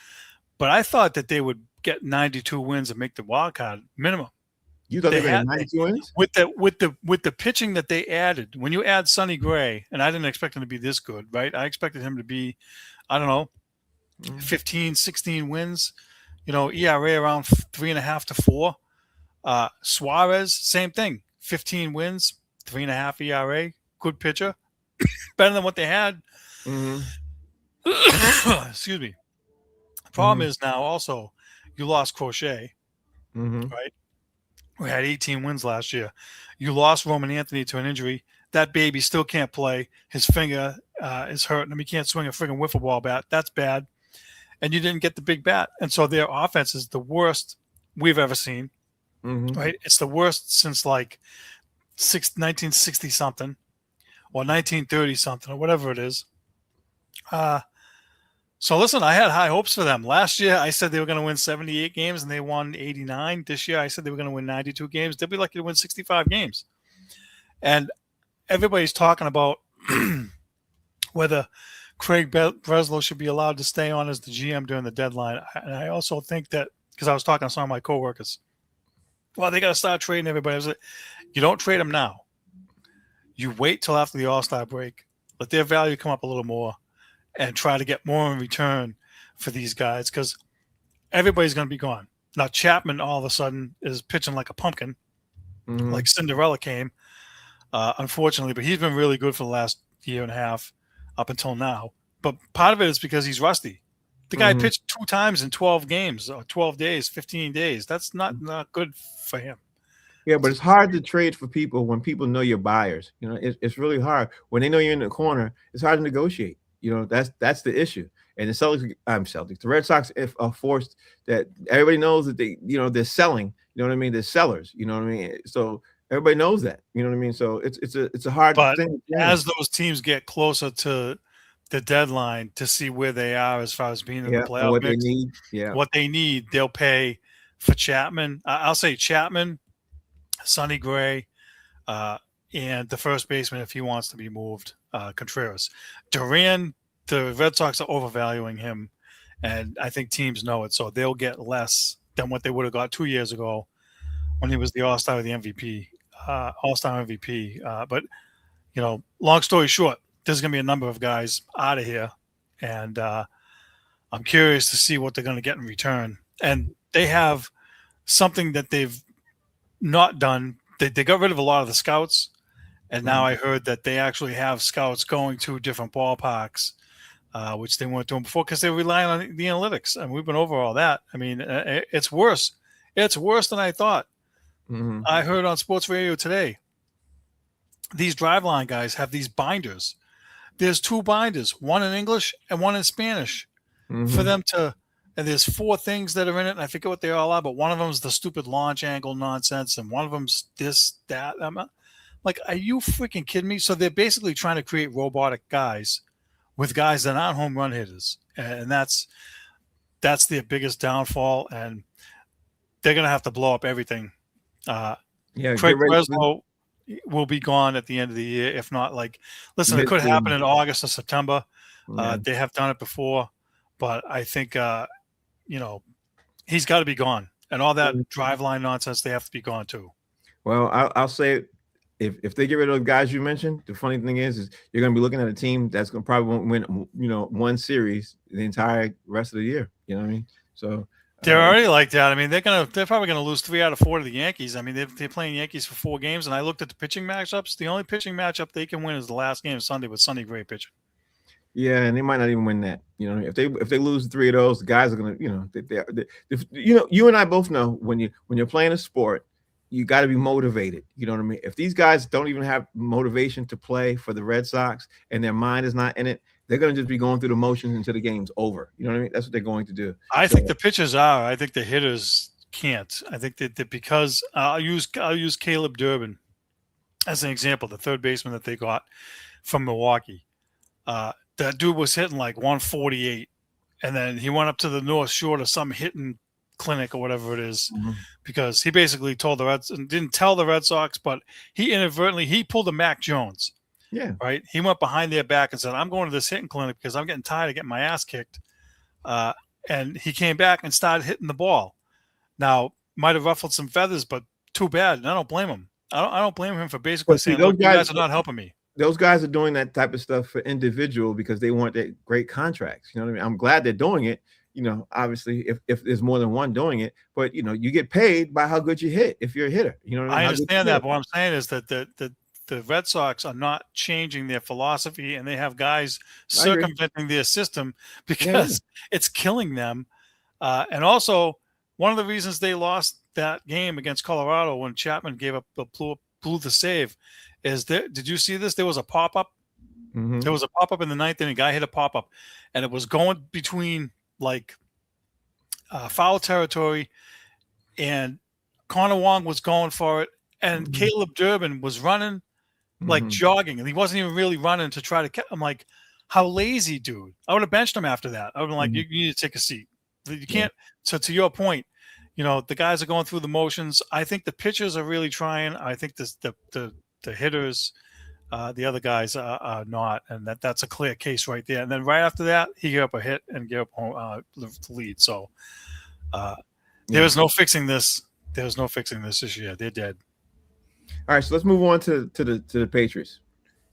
but I thought that they would get 92 wins and make the wild card minimum. You thought they were 92 wins? With the pitching that they added. When you add Sonny Gray, and I didn't expect him to be this good, right? I expected him to be, 15, 16 wins. ERA around 3.5 to 4. Suarez, same thing. 15 wins, 3.5 ERA. Good pitcher. Better than what they had. Mm-hmm. Excuse me. The problem is now also you lost Crochet. Mm-hmm. right? We had 18 wins last year. You lost Roman Anthony to an injury. That baby still can't play. His finger is hurting him. He can't swing a friggin' wiffle ball bat. That's bad. And you didn't get the big bat. And so their offense is the worst we've ever seen, Mm-hmm. right? It's the worst since like 1960 something or 1930 something or whatever it is. So listen, I had high hopes for them. Last year, I said they were going to win 78 games, and they won 89. This year, I said they were going to win 92 games. They'll be lucky to win 65 games. And everybody's talking about whether Craig Breslow should be allowed to stay on as the GM during the deadline. And I also think that, because I was talking to some of my coworkers, well, they got to start trading everybody. I was like, you don't trade them now. You wait till after the All-Star break. Let their value come up a little more and try to get more in return for these guys, because everybody's going to be gone. Now, Chapman all of a sudden is pitching like a pumpkin, like Cinderella came, unfortunately, but he's been really good for the last year and a half up until now. But part of it is because he's rusty. The guy pitched 2 times in 12 games, or 12 days, 15 days. That's not good for him. Yeah, but it's hard to trade for people when people know you're buyers. You know, it's really hard. When they know you're in the corner, it's hard to negotiate. You know, that's the issue. And the Celtics, the Red Sox are forced that everybody knows that they're selling. You know what I mean? They're sellers. You know what I mean? So everybody knows that. You know what I mean? So it's a hard thing. As those teams get closer to the deadline to see where they are as far as being in the playoff what mix, they need. What they need, they'll pay for Chapman. I'll say Chapman, Sonny Gray, and the first baseman if he wants to be moved, Contreras. Duran, the Red Sox are overvaluing him, and I think teams know it, so they'll get less than what they would have got 2 years ago when he was the All-Star or the MVP, All-Star MVP. But, you know, long story short, there's going to be a number of guys out of here, and I'm curious to see what they're going to get in return. And they have something that they've not done. They got rid of a lot of the scouts, and now I heard that they actually have scouts going to different ballparks, which they weren't doing before because they rely on the analytics. And we've been over all that. I mean, it's worse. It's worse than I thought. I heard on sports radio today, these driveline guys have these binders. There's 2 binders, one in English and one in Spanish, for them to. And there's 4 things that are in it, and I forget what they all are, but one of them is the stupid launch angle nonsense, and one of them's this, that. I'm like, are you freaking kidding me? So they're basically trying to create robotic guys with guys that aren't home run hitters, and that's their biggest downfall, and they're going to have to blow up everything. Craig Breslow will be gone at the end of the year, if not, like, listen, it could happen in August or September. They have done it before, but I think you know, he's got to be gone, and all that drive line nonsense, they have to be gone too. Well, I'll say, if they get rid of those guys you mentioned, the funny thing is you're going to be looking at a team that's going to probably won't win, one series the entire rest of the year. You know what I mean? So they're already like that. I mean, they're probably going to lose 3 out of 4 to the Yankees. I mean, they're playing Yankees for 4 games, and I looked at the pitching matchups. The only pitching matchup they can win is the last game Sunday with Sonny Gray pitching. Yeah, and they might not even win that. You know, if they lose 3 of those, the guys are gonna, you and I both know when you're playing a sport, you got to be motivated. You know what I mean? If these guys don't even have motivation to play for the Red Sox and their mind is not in it, they're gonna just be going through the motions until the game's over. You know what I mean? That's what they're going to do. I think the pitchers are. I think the hitters can't. I think that because I'll use Caleb Durbin as an example, the third baseman that they got from Milwaukee. That dude was hitting like 148, and then he went up to the North Shore to some hitting clinic or whatever it is, because he basically told the Reds, and didn't tell the Red Sox, but he inadvertently pulled a Mac Jones. Yeah. Right. He went behind their back and said, "I'm going to this hitting clinic because I'm getting tired of getting my ass kicked." And he came back and started hitting the ball. Now, might have ruffled some feathers, but too bad. And I don't blame him. I don't blame him for basically saying, "Look, you guys are not helping me." Those guys are doing that type of stuff for individual because they want that great contracts. You know what I mean? I'm glad they're doing it. You know, obviously, if there's more than one doing it, but you get paid by how good you hit if you're a hitter. You know what I mean? I understand that, but what I'm saying is that the Red Sox are not changing their philosophy, and they have guys circumventing their system because it's killing them. And also, one of the reasons they lost that game against Colorado when Chapman gave up the blew the save is there. Did you see this? There was a pop up. Mm-hmm. There was a pop up in the ninth inning. A guy hit a pop up, and it was going between like foul territory, and Connor Wong was going for it, and Caleb Durbin was running like jogging, and he wasn't even really running to try to catch. I'm like, how lazy, dude. I would have benched him after that. I would have been like, you need to take a seat. You can't. So to your point, the guys are going through the motions. I think the pitchers are really trying. I think the hitters, the other guys are not, and that's a clear case right there. And then right after that, he gave up a hit and gave up the lead. So there's no fixing this. There's no fixing this year. They're dead. All right, so let's move on to the Patriots.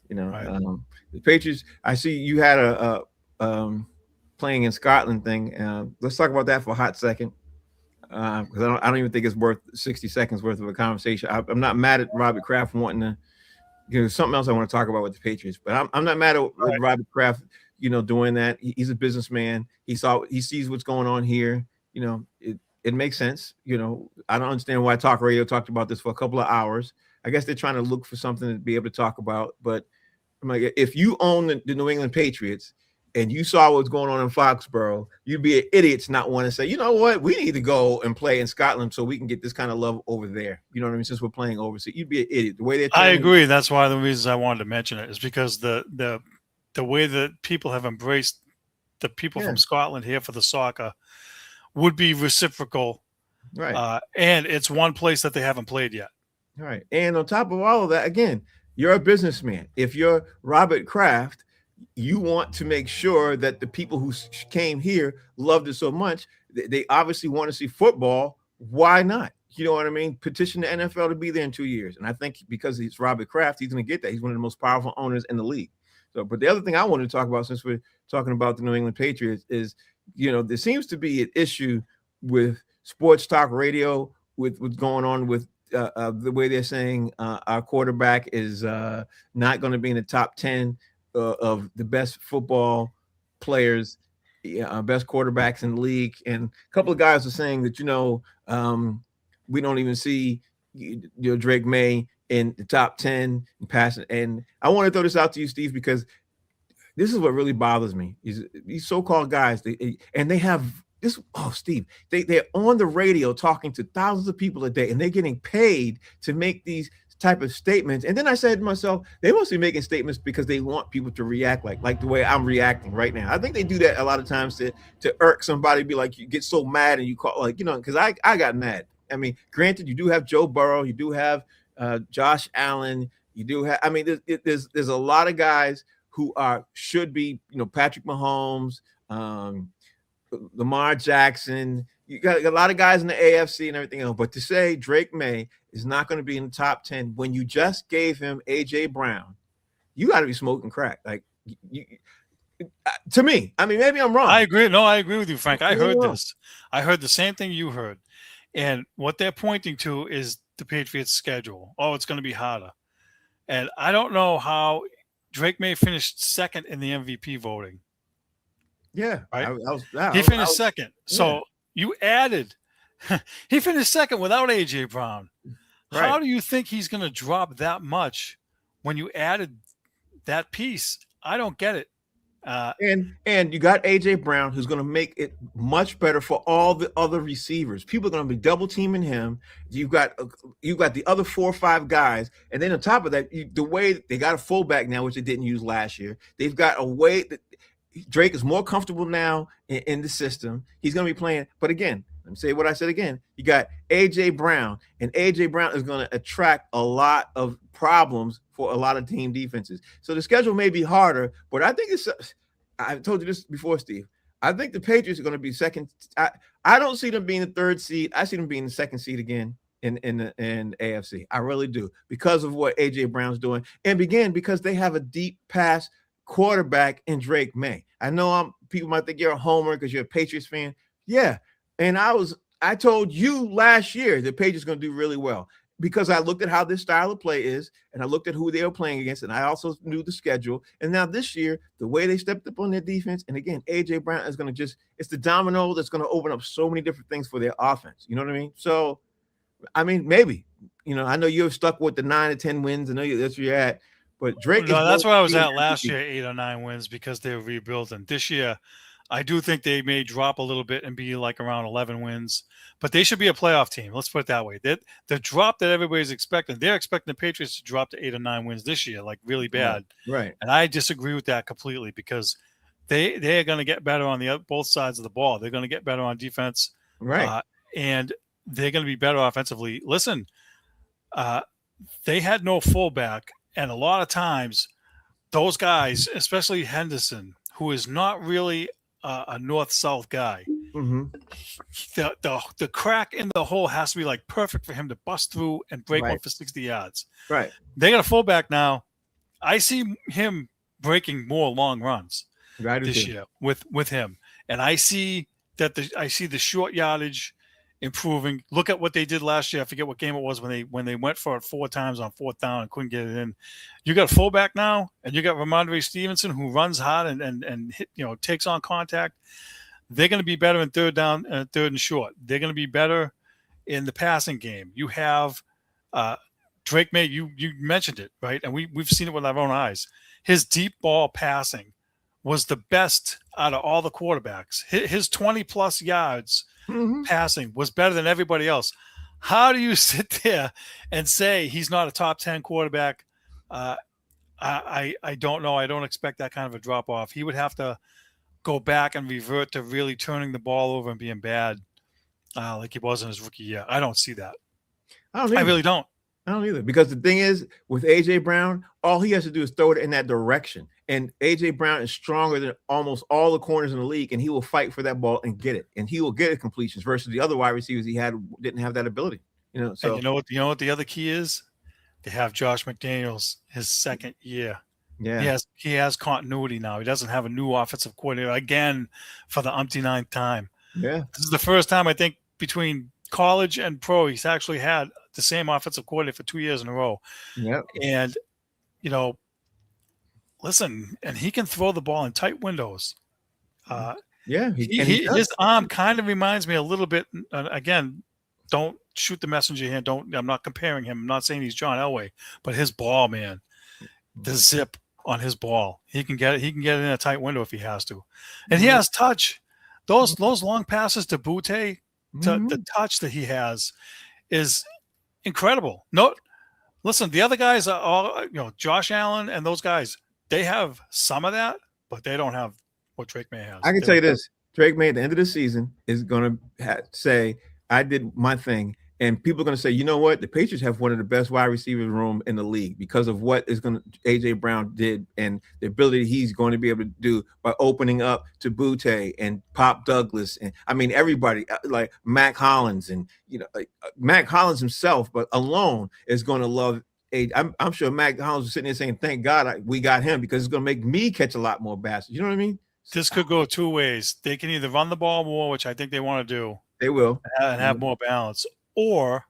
Right. The Patriots. I see you had a playing in Scotland thing. Let's talk about that for a hot second, because I don't even think it's worth 60 seconds worth of a conversation. I'm not mad at Robert Kraft wanting to. Something else I want to talk about with the Patriots, but I'm not mad at Robert Kraft. Doing that. He's a businessman. He sees what's going on here. It makes sense. I don't understand why talk radio talked about this for a couple of hours. I guess they're trying to look for something to be able to talk about. But I'm like, if you own the New England Patriots and you saw what's going on in Foxborough, you'd be an idiot to not want to say, you know what, we need to go and play in Scotland so we can get this kind of love over there. You know what I mean? Since we're playing overseas, you'd be an idiot. The way they're I agree. That's why the reasons I wanted to mention it is because the way that people have embraced the people from Scotland here for the soccer would be reciprocal. Right. And it's one place that they haven't played yet. Right. And on top of all of that, again, you're a businessman. If you're Robert Kraft, you want to make sure that the people who came here loved it so much. They obviously want to see football. Why not? You know what I mean? Petition the NFL to be there in 2 years. And I think because he's Robert Kraft, he's going to get that. He's one of the most powerful owners in the league. So, but the other thing I want to talk about, since we're talking about the New England Patriots, is, there seems to be an issue with sports talk radio with what's going on with the way they're saying our quarterback is not going to be in the top 10 of the best football players, best quarterbacks in the league. And a couple of guys are saying that, we don't even see Drake May in the top 10 in passing. And I want to throw this out to you, Steve, because this is what really bothers me. Is these so-called guys, they have this. Oh, Steve, they're on the radio talking to thousands of people a day, and they're getting paid to make these type of statements. And then I said to myself, they must be making statements because they want people to react like the way I'm reacting right now. I think they do that a lot of times to irk somebody, be like, you get so mad and you call, because I got mad. I mean, granted, you do have Joe Burrow, you do have Josh Allen, you do have. I mean, there's a lot of guys who should be, Patrick Mahomes, Lamar Jackson. You got a lot of guys in the AFC and everything else. But to say Drake May is not going to be in the top 10 when you just gave him AJ Brown, you got to be smoking crack. Like, to me, I mean, maybe I'm wrong. I agree. No, I agree with you, Frank. I heard this. I heard the same thing you heard. And what they're pointing to is the Patriots' schedule. Oh, it's going to be harder. And I don't know how Drake May finished second in the MVP voting. Yeah. Right? He finished second. Yeah. So you added – he finished second without A.J. Brown. Right. How do you think he's going to drop that much when you added that piece? I don't get it. And you got AJ Brown, who's going to make it much better for all the other receivers. People are going to be double teaming him. You've got the other 4 or 5 guys, and then on top of that, the way they got a fullback now, which they didn't use last year. They've got a way that Drake is more comfortable now in the system. He's going to be playing, but again, let me say what I said again. You got AJ Brown, and AJ Brown is going to attract a lot of problems for a lot of team defenses. So the schedule may be harder, but I think I've told you this before, Steve. I think the Patriots are going to be second. I don't see them being the 3rd seed. I see them being the 2nd seed again in AFC. I really do, because of what AJ Brown's doing, and because they have a deep pass quarterback in Drake May. I know people might think you're a homer because you're a Patriots fan. Yeah. And I told you last year the Patriots going to do really well. because I looked at how this style of play is, and I looked at who they were playing against, and I also knew the schedule. And now this year, the way they stepped up on their defense, and again, AJ Brown is going to it's the domino that's going to open up so many different things for their offense. You know what I mean? So, I mean, maybe, I know you're stuck with the 9 or 10 wins. I know that's where you're at, but Drake No, that's where I was at last year, 8 or 9 wins, because they were rebuilding. This year, I do think they may drop a little bit and be like around 11 wins, but they should be a playoff team. Let's put it that way. The drop that everybody's expecting, they're expecting the Patriots to drop to 8 or 9 wins this year, like really bad. Right. And I disagree with that completely, because they are going to get better on both sides of the ball. They're going to get better on defense. Right. And they're going to be better offensively. Listen, they had no fullback, and a lot of times those guys, especially Henderson, who is not really a north-south guy, the crack in the hole has to be like perfect for him to bust through and break one for 60 yards. Right. They got a fullback now. I see him breaking more long runs this year with him, and I see the short yardage improving. Look at what they did last year. I forget what game it was when they went for it 4 times on 4th down and couldn't get it in. You got a fullback now, and you got Ramondre Stevenson, who runs hard and hit, takes on contact. They're going to be better in third down and third and short. They're going to be better in the passing game. You have Drake May. You mentioned it, right? And we've seen it with our own eyes. His deep ball passing was the best out of all the quarterbacks. His 20-plus yards passing was better than everybody else. How do you sit there and say he's not a top 10 quarterback? I don't know. I don't expect that kind of a drop off. He would have to go back and revert to really turning the ball over and being bad, like he was in his rookie year. I don't see that. I really don't. I don't either, because the thing is, with AJ Brown, all he has to do is throw it in that direction. And AJ Brown is stronger than almost all the corners in the league, and he will fight for that ball and get it. And he will get it completions versus the other wide receivers didn't have that ability. So and you know what the other key is? They have Josh McDaniels, his second year. Yeah. He has continuity now. He doesn't have a new offensive coordinator again for the umpty-ninth time. Yeah. This is the first time, I think, between college and pro, he's actually had the same offensive coordinator for 2 years in a row. Yeah. And, listen, and he can throw the ball in tight windows. His arm kind of reminds me a little bit. Again, don't shoot the messenger here. I'm not comparing him. I'm not saying he's John Elway, but his ball, man, the zip on his ball, he can get it. He can get it in a tight window if he has to, and he has touch. Those long passes to Butte, the touch that he has is incredible. Listen, the other guys are all, Josh Allen and those guys, they have some of that, but they don't have what Drake May has. I can tell you this: Drake May at the end of the season is going to say, "I did my thing," and people are going to say, "You know what? The Patriots have one of the best wide receiver room in the league because of what AJ Brown did and the ability he's going to be able to do by opening up to Butte and Pop Douglas, and I mean everybody like Mac Hollins, and Mac Hollins himself, but alone is going to love." I'm sure Mac Hollins was sitting there saying, "Thank God we got him, because it's going to make me catch a lot more passes." You know what I mean? This could go two ways. They can either run the ball more, which I think they want to do. They will. And have more balance. Or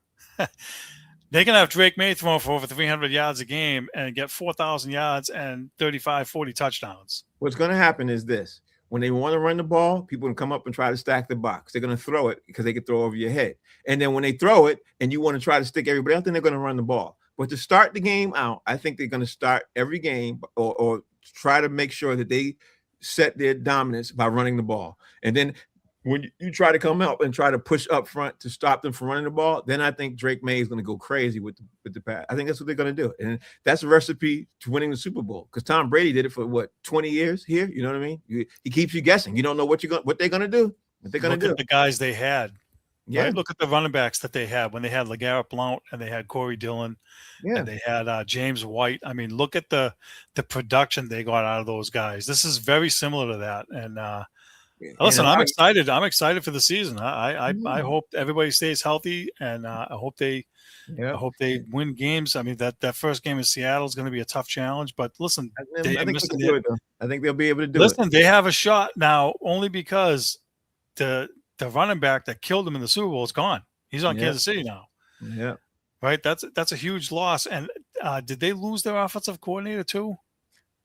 they can have Drake May throwing for over 300 yards a game and get 4,000 yards and 35, 40 touchdowns. What's going to happen is this. When they want to run the ball, people can come up and try to stack the box. They're going to throw it because they can throw over your head. And then when they throw it and you want to try to stick everybody else, then they're going to run the ball. But to start the game out, I think they're going to start every game or try to make sure that they set their dominance by running the ball. And then when you try to come out and try to push up front to stop them from running the ball, then I think Drake May is going to go crazy with the pass. I think that's what they're going to do. And that's a recipe to winning the Super Bowl, because Tom Brady did it for 20 years here. You know what I mean? He keeps you guessing. You don't know what they're going to do. What they're going to do. Look at the guys they had. Yeah. Right? Look at the running backs that they had when they had LeGarrette Blount and they had Corey Dillon and they had James White. I mean, look at the production they got out of those guys. This is very similar to that. And listen, I'm excited. I'm excited for the season. I hope everybody stays healthy, and I hope they win games. I mean, that first game in Seattle is going to be a tough challenge, but listen, I think they'll be able to do it. Listen, they have a shot now only because the running back that killed him in the Super Bowl is gone. He's on Kansas City now. Yeah. right? That's a huge loss. And did they lose their offensive coordinator too?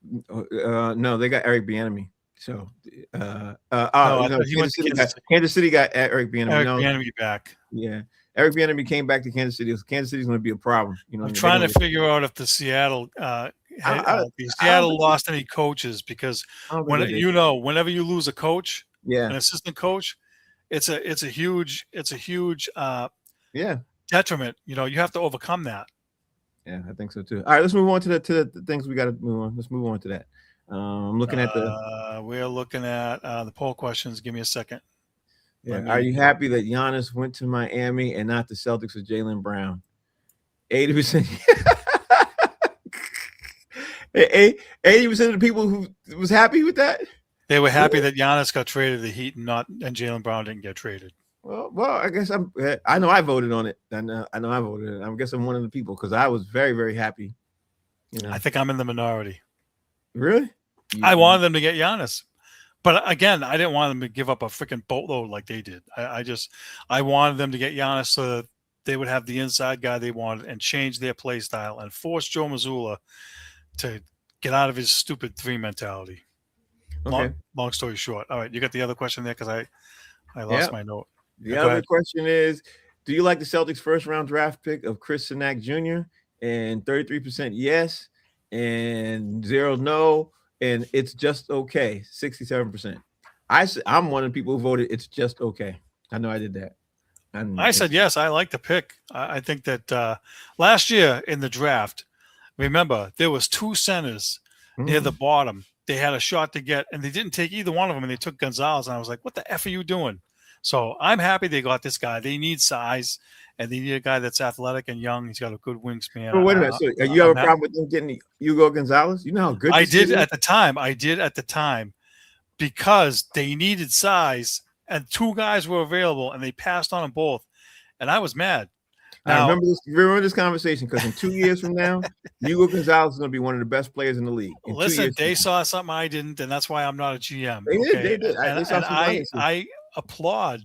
No, they got Eric Bieniemy. So, No, I thought he went Kansas to City Kansas got City. Kansas City got Eric Bieniemy. Eric No, Bieniemy back. yeah, Eric Bieniemy came back to Kansas City. So Kansas City's going to be a problem. You know, I'm what I mean? They're trying going to to. figure out if the Seattle the I don't Seattle think they, lost any coaches, because I don't think they did. whenever you lose a coach, Yeah, an assistant coach, it's a huge yeah, detriment. You know, you have to overcome that. yeah. I think so too. All right, let's move on to the things we got to move on. Let's move on to that. I'm looking at the. We're looking at the poll questions. Give me a second. Yeah. Are you happy that Giannis went to Miami and not the Celtics with Jaylen Brown? 80%. 80% of the people who was happy with that. They were happy that Giannis got traded to the Heat and Jaylen Brown didn't get traded. Well, I guess I know I voted on it. I know I voted. I guess I'm one of the people because I was very, very happy. You know, I think I'm in the minority. Really? I wanted them to get Giannis, but again, I didn't want them to give up a freaking boatload like they did. I wanted them to get Giannis so that they would have the inside guy they wanted and change their play style and force Joe Mazzulla to get out of his stupid 3 mentality. Okay. Long story short. All right, you got the other question there because I lost my note. The other question is, do you like the Celtics' first-round draft pick of Chris Sinak Jr.? And 33% yes, and 0 no, and it's just okay, 67%. I'm one of the people who voted it's just okay. I know I did that. I said yes, I like the pick. I think that last year in the draft, remember, there was 2 centers near the bottom. They had a shot to get, and they didn't take either one of them, and they took Gonzalez, and I was like, what the F are you doing? So I'm happy they got this guy. They need size, and they need a guy that's athletic and young. He's got a good wingspan. But wait a minute. So you have a problem with them getting Hugo Gonzalez? You know how good I did at the time. I did at the time because they needed size, and 2 guys were available, and they passed on them both, and I was mad. Now, I remember this conversation because in 2 years from now, Hugo Gonzalez is going to be one of the best players in the league. Listen, they saw something I didn't, and that's why I'm not a GM. They did. I applaud.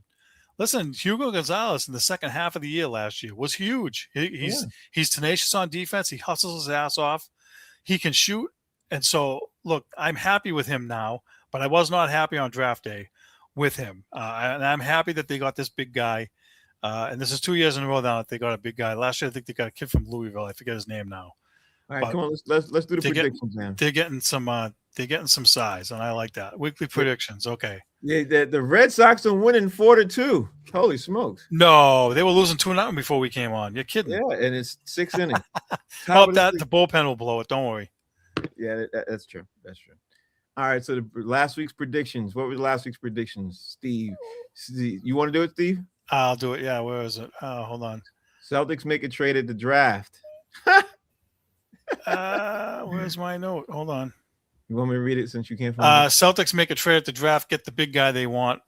Listen, Hugo Gonzalez in the second half of the year last year was huge. He's tenacious on defense. He hustles his ass off. He can shoot. And so, look, I'm happy with him now, but I was not happy on draft day with him. And I'm happy that they got this big guy. And this is 2 years in a row now that they got a big guy. Last year, I think they got a kid from Louisville. I forget his name now. All right, come on, let's do the predictions, man. They're getting some size, and I like that. Weekly predictions, okay. Yeah, the Red Sox are winning 4-2. Holy smokes! No, they were losing 2-0 before we came on. You're kidding? Yeah, and it's 6 innings. Hope that the bullpen will blow it. Don't worry. Yeah, that's true. That's true. All right, so the last week's predictions. What were last week's predictions, Steve? You want to do it, Steve? I'll do it. Yeah, where is it? Hold on. Celtics make a trade at the draft. Where's my note? Hold on. You want me to read it since you can't find it? Celtics make a trade at the draft, get the big guy they want.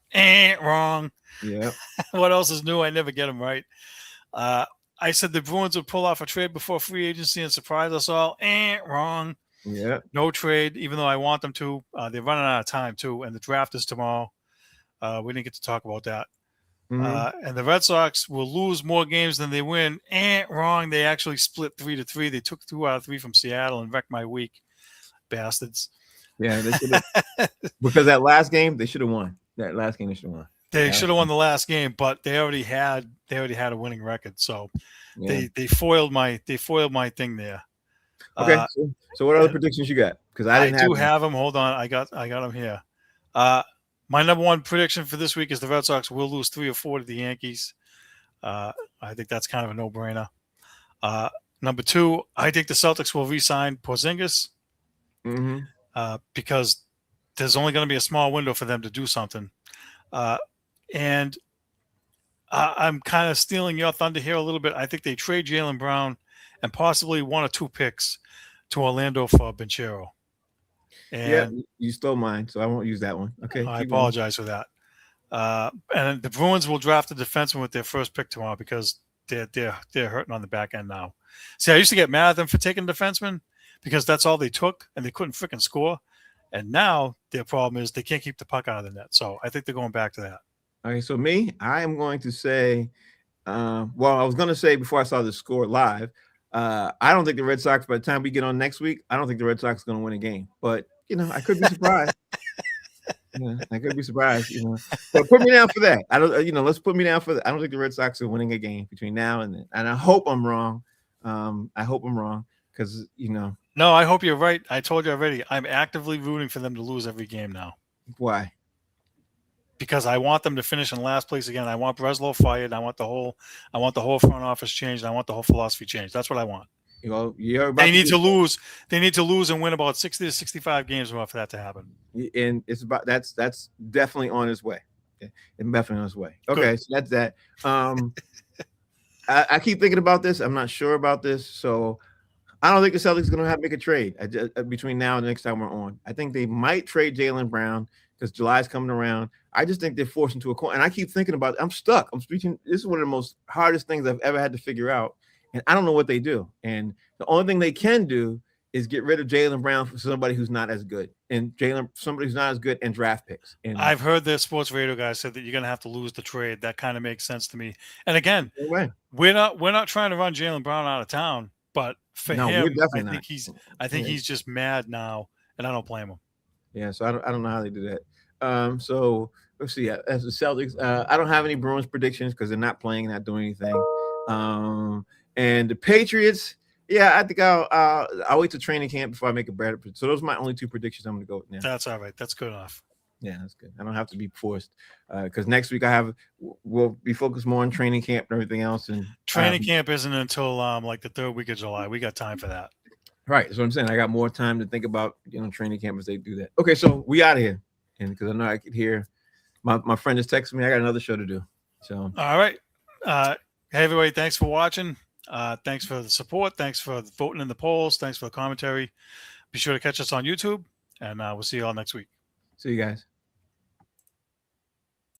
Wrong. Yeah. What else is new? I never get them right. I said the Bruins would pull off a trade before free agency and surprise us all. Wrong. Yeah. No trade, even though I want them to. They're running out of time, too, and the draft is tomorrow. We didn't get to talk about that. And the Red Sox will lose more games than they win. Wrong. They actually split 3-3. They took 2 out of 3 from Seattle and wrecked my week. Bastards. Yeah, they should have. Because that last game, they should have won. That last game, they should have won. They should have won the last game, but they already had a winning record. So they foiled my thing there. Okay. So what other predictions you got? Because I do have them. Hold on. I got them here. My number 1 prediction for this week is the Red Sox will lose 3 or 4 to the Yankees. I think that's kind of a no-brainer. Number 2, I think the Celtics will re-sign Porzingis because there's only going to be a small window for them to do something. And I'm kind of stealing your thunder here a little bit. I think they trade Jaylen Brown and possibly 1 or 2 picks to Orlando for Banchero. And you stole mine, so I won't use that one. Okay. I apologize for that. And the Bruins will draft a defenseman with their first pick tomorrow because they're hurting on the back end now. See, I used to get mad at them for taking defensemen because that's all they took and they couldn't freaking score. And now their problem is they can't keep the puck out of the net. So I think they're going back to that. Okay, so I am going to say Well, I was going to say before I saw the score live, I don't think the Red Sox, by the time we get on next week, I don't think the Red Sox are going to win a game. But, I could be surprised. I could be surprised. But put me down for that. I don't, let's put me down for that. I don't think the Red Sox are winning a game between now and then. And I hope I'm wrong. I hope I'm wrong because, No, I hope you're right. I told you already. I'm actively rooting for them to lose every game now. Why? Because I want them to finish in last place again. I want Breslow fired. I want the whole front office changed. I want the whole philosophy changed. That's what I want. They need to lose. They need to lose and win about 60 to 65 games for that to happen. And it's about that's definitely on its way. It's definitely on its way. Okay, good. So that's that. I keep thinking about this. I'm not sure about this, so I don't think the Celtics are going to have to make a trade between now and the next time we're on. I think they might trade Jaylen Brown because July's coming around. I just think they're forced into a corner. And I keep thinking about it. I'm stuck. This is one of the most hardest things I've ever had to figure out. And I don't know what they do. And the only thing they can do is get rid of Jaylen Brown for somebody who's not as good. And somebody who's not as good, and draft picks. And I've heard the sports radio guys said that you're going to have to lose the trade. That kind of makes sense to me. And again, we're not trying to run Jaylen Brown out of town. But for him, I think he's just mad now, and I don't blame him. Yeah, so I don't know how they do that. So let's see. As the Celtics, I don't have any Bruins predictions because they're not playing, not doing anything. And the Patriots, yeah, I think I'll wait till training camp before I make a better. So those are my only two predictions I'm going to go with now. That's all right. That's good enough. Yeah, that's good. I don't have to be forced because next week we'll be focused more on training camp and everything else. And training camp isn't until like the third week of July. We got time for that. Right. That's what I'm saying. I got more time to think about training camp as they do that. Okay, so we out of here, and because I know I could hear my friend just texted me. I got another show to do. So all right. Hey everybody, thanks for watching. Thanks for the support. Thanks for voting in the polls. Thanks for the commentary. Be sure to catch us on YouTube, and we'll see you all next week. See you guys.